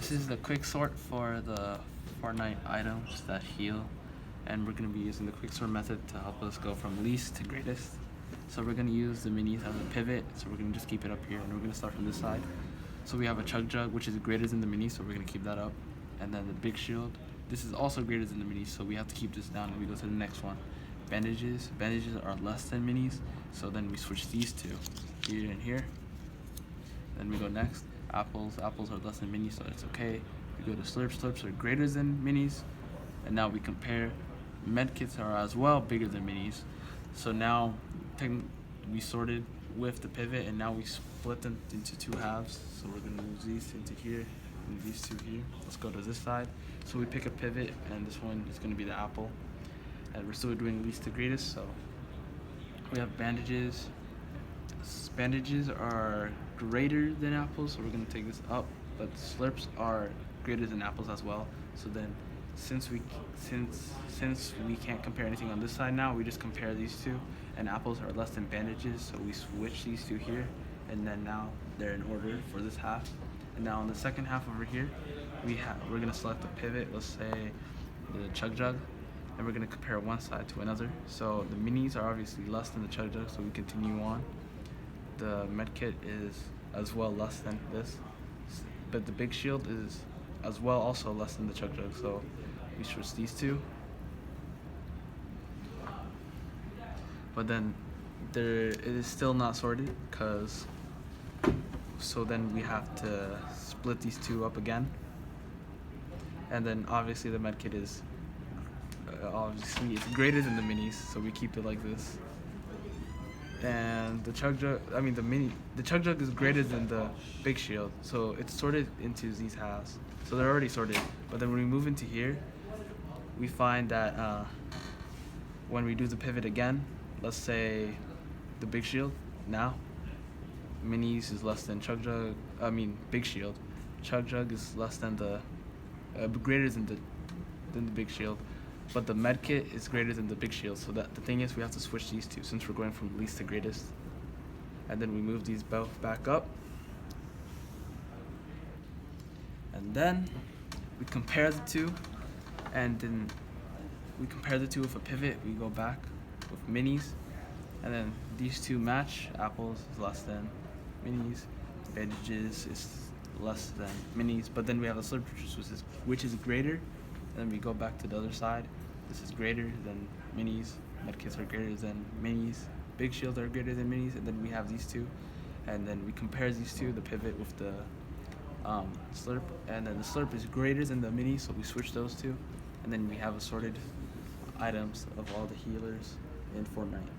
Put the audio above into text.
This is the quick sort for the Fortnite items that heal, and we're going to be using the quick sort method to help us go from least to greatest. So we're going to use the minis as a pivot, so we're going to just keep it up here, and we're going to start from this side. So we have a Chug Jug, which is greater than the mini, so we're going to keep that up. And then the Big Shield, this is also greater than the minis, so we have to keep this down, and we go to the next one. Bandages are less than minis, so then we switch these two, here and here. Then we go next. Apples are less than minis, so it's okay. We go to slurps are greater than minis, and now we compare. Medkits are as well bigger than minis, so now we sorted with the pivot, and now we split them into two halves. So we're gonna move these into here and these two here. Let's go to this side. So we pick a pivot, and this one is gonna be the apple, and we're still doing least to greatest. So we have bandages. Bandages are greater than apples, so we're gonna take this up, but slurps are greater than apples as well. So then since we can't compare anything on this side now, we just compare these two, and apples are less than bandages, so we switch these two here, and then now they're in order for this half. And now on the second half over here, we're gonna select the pivot, let's say the Chug Jug, and we're gonna compare one side to another. So the minis are obviously less than the Chug Jug, so we continue on. The medkit is as well less than this, but the Big Shield is as well also less than the Chug Jug, so we switch these two. But then it is still not sorted, so then we have to split these two up again. And then obviously the medkit is obviously it's greater than the minis, so we keep it like this. And the Chug Jug, the Chug Jug is greater than the Big Shield, so it's sorted into these halves. So they're already sorted. But then when we move into here, we find that when we do the pivot again, let's say the Big Shield now, minis is less than Big Shield. Chug Jug is less than greater than the Big Shield. But the medkit is greater than the Big Shield, so that the thing is we have to switch these two since we're going from least to greatest. And then we move these both back up. And then we compare the two, and then we compare the two with a pivot. We go back with minis, and then these two match. Apples is less than minis, bandages is less than minis, but then we have a slurp which is greater. And then we go back to the other side. This is greater than minis. Medkits are greater than minis. Big Shields are greater than minis. And then we have these two. And then we compare these two, the pivot with the slurp. And then the slurp is greater than the mini, so we switch those two. And then we have assorted items of all the healers in Fortnite.